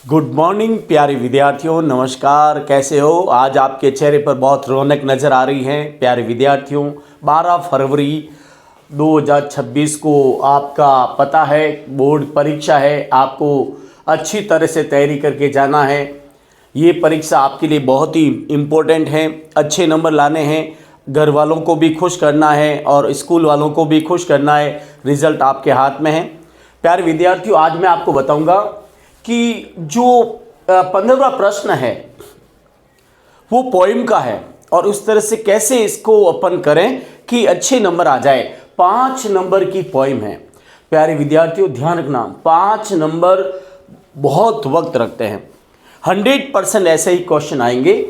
Good morning प्यारे विद्यार्थियों, नमस्कार। कैसे हो? आज आपके चेहरे पर बहुत रौनक नज़र आ रही है। प्यारे विद्यार्थियों, 12 फरवरी 2026 को आपका पता है बोर्ड परीक्षा है। आपको अच्छी तरह से तैयारी करके जाना है। ये परीक्षा आपके लिए बहुत ही इम्पोर्टेंट है। अच्छे नंबर लाने हैं, घर वालों को भी खुश करना है और स्कूल वालों को भी खुश करना है। रिजल्ट आपके हाथ में है। प्यारे विद्यार्थियों, आज मैं आपको बताऊंगा कि जो 15वां प्रश्न है वो पोइम का है और उस तरह से कैसे इसको अपन करें कि अच्छे नंबर आ जाए। 5 नंबर की पोइम है। प्यारे विद्यार्थियों, ध्यान रखना, 5 नंबर बहुत वक्त रखते हैं। 100% ऐसे ही क्वेश्चन आएंगे।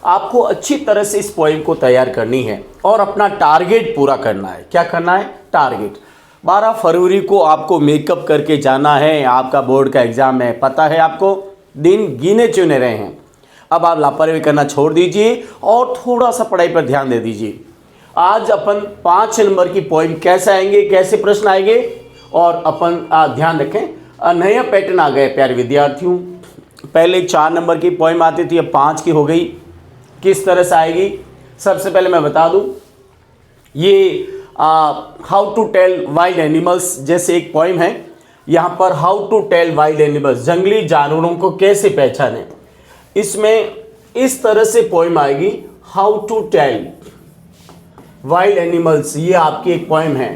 आपको अच्छी तरह से इस पोइम को तैयार करनी है और अपना टारगेट पूरा करना है। क्या करना है? टारगेट। 12 फरवरी को आपको मेकअप करके जाना है। आपका बोर्ड का एग्ज़ाम है, पता है आपको। दिन गिने चुने रहे हैं। अब आप लापरवाही करना छोड़ दीजिए और थोड़ा सा पढ़ाई पर ध्यान दे दीजिए। आज अपन 5 नंबर की पोइम कैसे आएंगे, कैसे प्रश्न आएंगे और अपन ध्यान रखें। नया पैटर्न आ गए प्यारे विद्यार्थियों। पहले 4 नंबर की पोइम आती थी, अब 5 की हो गई। किस तरह से आएगी? सबसे पहले मैं बता दूं, ये how to tell wild animals जैसे एक पोइम है। यहाँ पर how to tell wild animals, जंगली जानवरों को कैसे पहचाने। इसमें इस तरह से पोइम आएगी, how to tell wild animals. ये आपकी एक पोइम है,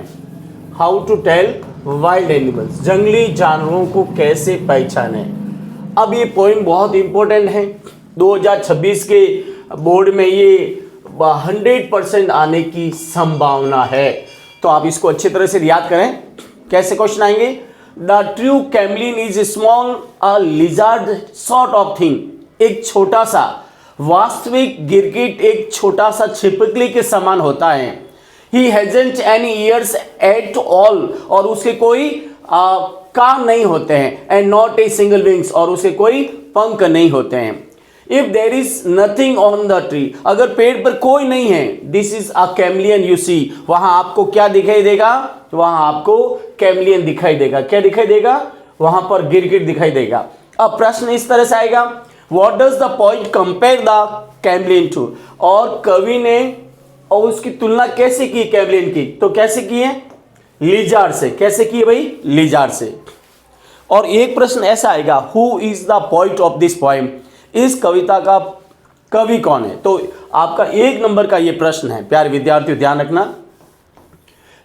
how to tell wild animals, जंगली जानवरों को कैसे पहचाने। अब ये पोइम बहुत इंपॉर्टेंट है। 2026 के बोर्ड में ये 100% आने की संभावना है। तो आप इसको अच्छी तरह से याद करें। कैसे क्वेश्चन आएंगे? The true Camlin is small a lizard sort of thing. एक छोटा सा, वास्तविक गिरगिट एक छोटा सा छिपकली के समान होता है। He hasn't any years at all, और उसके कोई कान नहीं होते हैं। And not a single wings, और उसके कोई पंख नहीं होते हैं। If there is nothing on the tree, अगर पेड़ पर कोई नहीं है, this is a chameleon you see. वहां आपको क्या दिखाई देगा? वहां आपको कैमलियन दिखाई देगा। क्या दिखाई देगा? वहां पर गिरगिट दिखाई देगा। अब प्रश्न इस तरह से आएगा, what does the poet compare the chameleon to. और कवि ने और उसकी तुलना कैसे की कैमलियन की? तो कैसे की है? लिजार्ड से। कैसे की है भाई? लिजार्ड से। और एक प्रश्न ऐसा आएगा, who is the poet of this poem. इस कविता का कवि कौन है? तो आपका 1 नंबर का ये प्रश्न है। प्यारे विद्यार्थियों, ध्यान रखना,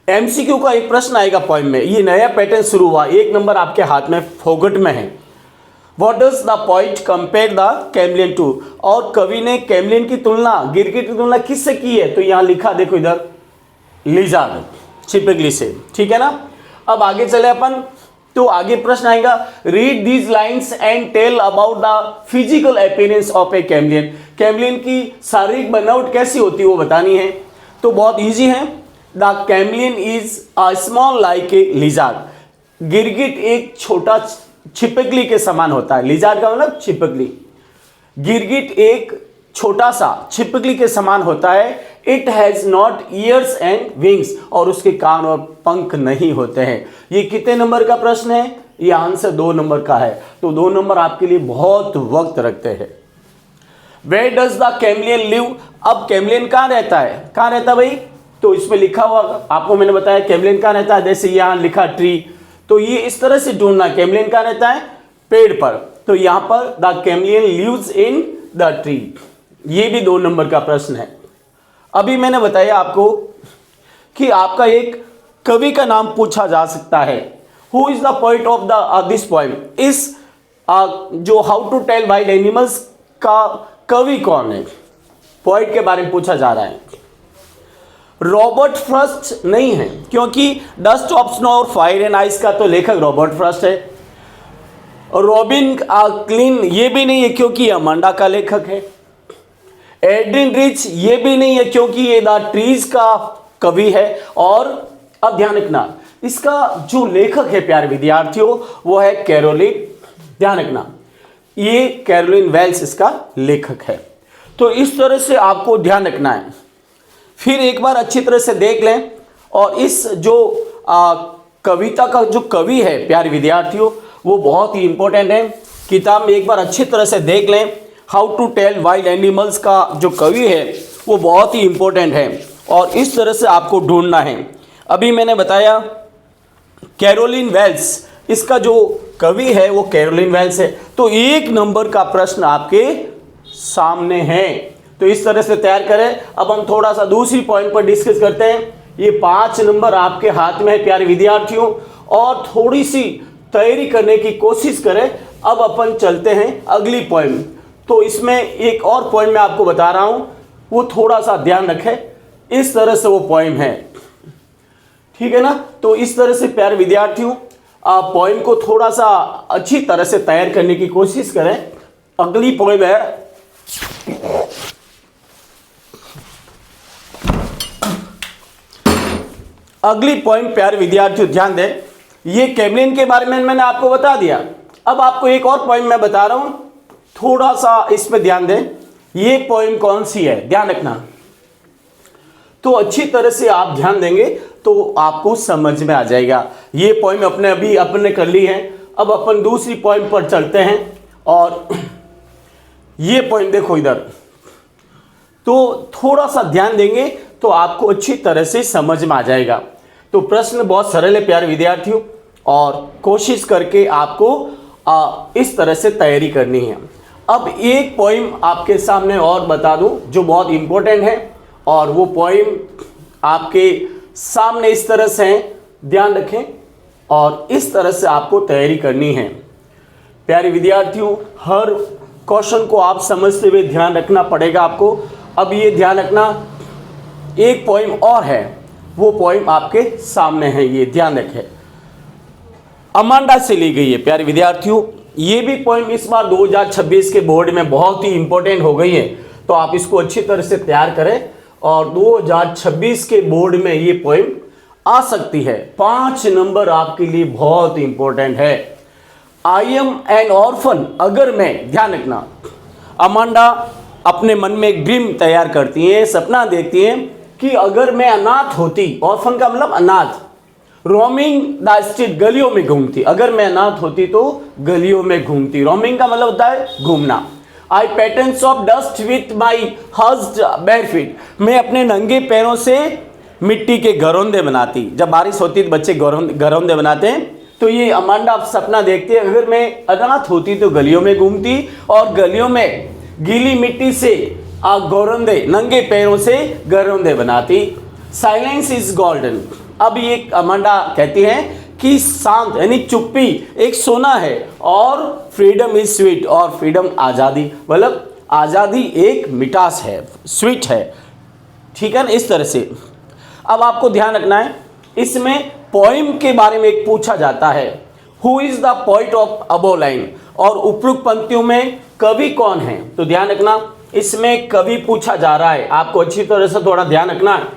एमसीक्यू का एक प्रश्न आएगा पोएम में। ये नया पैटर्न शुरू हुआ। 1 नंबर आपके हाथ में फोगट में है। What does the poet compare the chameleon to. और कवि ने कैमलियन की तुलना, गिरगिट की तुलना किससे की है? तो यहां लिखा देखो इधर, लिजार्ड, छिपकली से। ठीक है ना? अब आगे चले अपन। तो आगे प्रश्न आएगा, read these lines and tell about the physical appearance of a chameleon. Chameleon की शारीरिक बनावट कैसी होती है वो बतानी है। तो बहुत इजी है। The chameleon is a small like a lizard. गिरगिट एक छोटा छिपकली के समान होता है। लिजार्ड का मतलब छिपकली। गिरगिट एक छोटा सा छिपकली के समान होता है। It has not years and wings, और उसके कान और पंख नहीं होते हैं। ये कितने नंबर का प्रश्न है? ये आंसर 2 नंबर का है। तो 2 नंबर आपके लिए बहुत वक्त रखते हैं। Where does the chameleon live. अब कैमलियन कहाँ रहता है? कहाँ रहता है भाई? तो इसमें लिखा हुआ आपको मैंने बताया कैमलियन कहाँ रहता है। जैसे यहाँ लिखा ट्री, तो ये इस तरह से ढूंढना, कैमलियन कहाँ रहता है? पेड़ पर। तो यहाँ पर the chameleon lives in the tree. ये भी 2 नंबर का प्रश्न है। अभी मैंने बताया आपको कि आपका एक कवि का नाम पूछा जा सकता है। Who is the poet of the this poem. इस जो how to tell wild animals का कवि कौन है? पोएट के बारे में पूछा जा रहा है। रॉबर्ट फ्रॉस्ट नहीं है, क्योंकि डस्ट ऑफ स्नो और फायर एंड आइस का तो लेखक रॉबर्ट फ्रॉस्ट है। रॉबिन क्लीन ये भी नहीं है, क्योंकि अमांडा का लेखक है। एड्रिन रिच ये भी नहीं है, क्योंकि ये द ट्रीज का कवि है। और अब ध्यान रखना, इसका जो लेखक है प्यारे विद्यार्थियों वो है कैरोलिन। ध्यान रखना, ये कैरोलिन वेल्स इसका लेखक है। तो इस तरह से आपको ध्यान रखना है। फिर एक बार अच्छी तरह से देख लें। और इस जो कविता का जो कवि है प्यारे विद्यार्थियों वो बहुत ही इंपॉर्टेंट है। किताब में एक बार अच्छी तरह से देख लें। How to tell wild animals का जो कवि है वो बहुत ही इम्पोर्टेंट है और इस तरह से आपको ढूंढना है। अभी मैंने बताया कैरोलिन वेल्स, इसका जो कवि है वो कैरोलिन वेल्स है। तो 1 नंबर का प्रश्न आपके सामने है। तो इस तरह से तैयार करें। अब हम थोड़ा सा दूसरी पॉइंट पर डिस्कस करते हैं। ये 5 नंबर आपके हाथ में है प्यारे विद्यार्थियों, और थोड़ी सी तैयारी करने की कोशिश करें। अब अपन चलते हैं अगली पॉइंट। तो इसमें एक और पॉइंट मैं आपको बता रहा हूं, वो थोड़ा सा ध्यान रखें। इस तरह से वो पॉइंट है, ठीक है ना। तो इस तरह से प्यारे विद्यार्थियों आप पॉइंट को थोड़ा सा अच्छी तरह से तैयार करने की कोशिश करें। अगली पॉइंट है, अगली पॉइंट प्यारे विद्यार्थियों ध्यान दें। ये कैमलिन के बारे में मैंने आपको बता दिया। अब आपको एक और पॉइंट मैं बता रहा हूं, थोड़ा सा इस पे ध्यान दें। ये पॉइंट कौन सी है ध्यान रखना। तो अच्छी तरह से आप ध्यान देंगे तो आपको समझ में आ जाएगा। ये पॉइंट अपने कर ली है। अब अपन दूसरी पॉइंट पर चलते हैं और ये पॉइंट देखो इधर। तो थोड़ा सा ध्यान देंगे तो आपको अच्छी तरह से समझ में आ जाएगा। तो प्रश्न बहुत सरल है प्यारे विद्यार्थियों, और कोशिश करके आपको इस तरह से तैयारी करनी है। अब एक पॉइंट आपके सामने और बता दूं जो बहुत इंपॉर्टेंट है, और वो पॉइंट आपके सामने इस तरह से है, ध्यान रखें। और इस तरह से आपको तैयारी करनी है प्यारे विद्यार्थियों। हर क्वेश्चन को आप समझते हुए ध्यान रखना पड़ेगा आपको। अब ये ध्यान रखना, एक पॉइंट और है, वो पॉइंट आपके सामने है, ये ध्यान रखें। अमांडा से ली गई है प्यारे विद्यार्थियों। ये भी पॉइंट इस बार 2026 के बोर्ड में बहुत ही इंपॉर्टेंट हो गई है। तो आप इसको अच्छी तरह से तैयार करें, और 2026 के बोर्ड में ये पॉइंट आ सकती है। 5 नंबर आपके लिए बहुत इंपॉर्टेंट है। आई एम एन ऑर्फन, अगर मैं, ध्यान रखना, अमांडा अपने मन में एक ड्रीम तैयार करती हैं, सपना देखती हैं कि अगर मैं अनाथ होती, ऑर्फन का मतलब अनाथ, रोमिंग द स्ट्रीट, गलियों में घूमती। अगर मैं अनाथ होती तो गलियों में घूमती। रोमिंग का मतलब होता है घूमना। I patterns of dust with my hushed bare feet, मैं अपने नंगे पैरों से मिट्टी के घरौंदे बनाती। जब बारिश होती तो बच्चे घरौंदे बनाते हैं। तो ये अमांडा सपना देखती है, अगर मैं अनाथ होती तो गलियों में घूमती और गलियों में गीली मिट्टी से घरौंदे, नंगे पैरों से घरौंदे बनाती। साइलेंस इज गोल्डन, अब ये अमांडा कहती है कि शांत यानी चुप्पी एक सोना है, और फ्रीडम इज स्वीट, और फ्रीडम आज़ादी, मतलब आज़ादी एक मिठास है, स्वीट है, ठीक है ना, इस तरह से। अब आपको ध्यान रखना है, इसमें पोइम के बारे में एक पूछा जाता है, who is the poet of above line, और उपरोक्त पंक्तियों में कवि कौन है। तो ध्यान रखना, इसमें कवि पूछा जा रहा है, आपको अच्छी तरह से थोड़ा ध्यान रखना है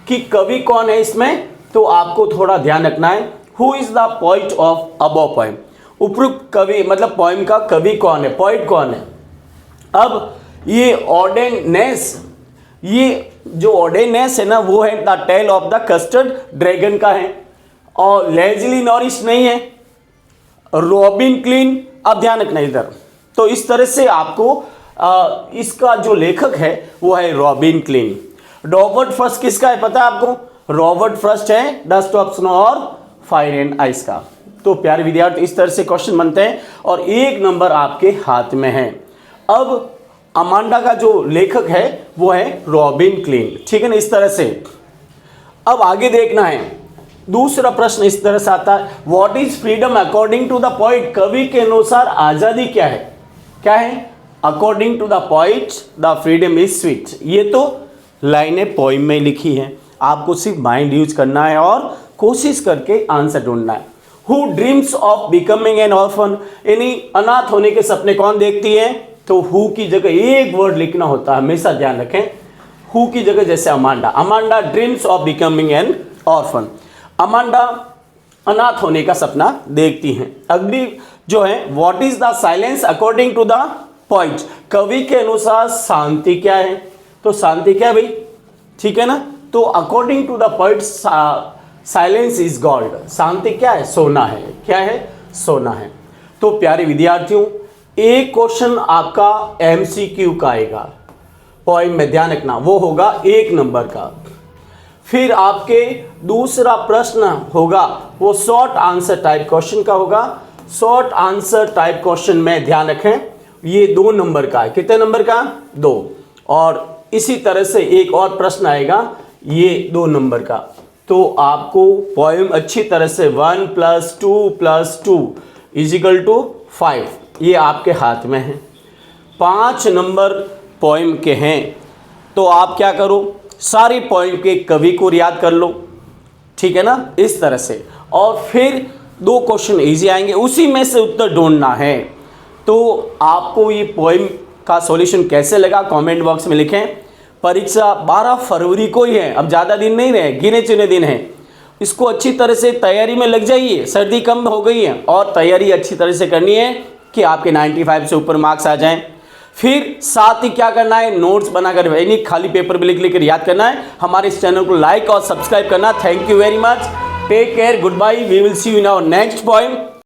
कि कवि कौन है इसमें। तो आपको थोड़ा ध्यान रखना है, who is the poet of above poem, उपरोक्त कवि मतलब पोइम का कवि कौन है, पोइट कौन है। अब ये ऑर्डेनेस, ये जो ऑर्डेनेस है ना, वो है the tale of the custard dragon का है, और लेजली नॉरिस नहीं है, रॉबिन क्लीन। अब ध्यान रखना इधर। तो इस तरह से आपको इसका जो लेखक है वो है रॉबिन क्लीन। रॉबर्ट फ्रॉस्ट किसका है पता है आपको? रॉबर्ट फ्रॉस्ट है डस्ट ऑफ स्नो और फायर एंड आइस का। तो प्यारे विद्यार्थी इस तरह से क्वेश्चन बनते हैं, और 1 नंबर आपके हाथ में है। अब अमांडा का जो लेखक है वो है रॉबिन क्लीन, ठीक है ना, इस तरह से। अब आगे देखना है, दूसरा प्रश्न इस तरह से आता है, what is freedom according to the poet, कवि के अनुसार आजादी क्या है? क्या है? According to the poet the freedom is sweet. ये तो लाइनें पोइम में लिखी हैं, आपको सिर्फ माइंड यूज करना है और कोशिश करके आंसर ढूंढना है। Who dreams of becoming an orphan, यानी अनाथ होने के सपने कौन देखती है? तो हु की जगह एक वर्ड लिखना होता है, हमेशा ध्यान रखें। हु की जगह जैसे Amanda, Amanda dreams of becoming an orphan, Amanda अनाथ होने का सपना देखती हैं। अगली जो है, what is the silence according to the poet, कवि के अनुसार शांति क्या है? तो शांति क्या है भाई, ठीक है ना। तो according to the poet silence is gold, शांति क्या है? सोना है। क्या है? सोना है। तो प्यारे विद्यार्थियों एक क्वेश्चन आपका MCQ का आएगा पोएम में, ध्यान रखना, वो होगा 1 नंबर का। फिर आपके दूसरा प्रश्न होगा वो शॉर्ट आंसर टाइप क्वेश्चन का होगा। शॉर्ट आंसर टाइप क्वेश्चन में ध्यान रखें ये 2 नंबर का है। कितने नंबर का? 2। और इसी तरह से एक और प्रश्न आएगा ये 2 नंबर का। तो आपको पोएम अच्छी तरह से 1 + 2 + 2 = 5 ये आपके हाथ में है। 5 नंबर पोएम के हैं तो आप क्या करो, सारी पोएम के कवि को याद कर लो, ठीक है ना, इस तरह से। और फिर 2 क्वेश्चन इजी आएंगे, उसी में से उत्तर ढूंढना है। तो आपको ये पोएम का सॉल्यूशन कैसे लगा कमेंट बॉक्स में लिखें। परीक्षा 12 फरवरी को ही है, अब ज़्यादा दिन नहीं रहे, गिने चुने दिन हैं। इसको अच्छी तरह से तैयारी में लग जाइए, सर्दी कम हो गई है और तैयारी अच्छी तरह से करनी है कि आपके 95 से ऊपर मार्क्स आ जाएं। फिर साथ ही क्या करना है, नोट्स बनाकर, यानी खाली पेपर पे लिख कर याद करना है। हमारे इस चैनल को लाइक और सब्सक्राइब करना। Thank you very much, take care, good bye, we will see you in our next poem.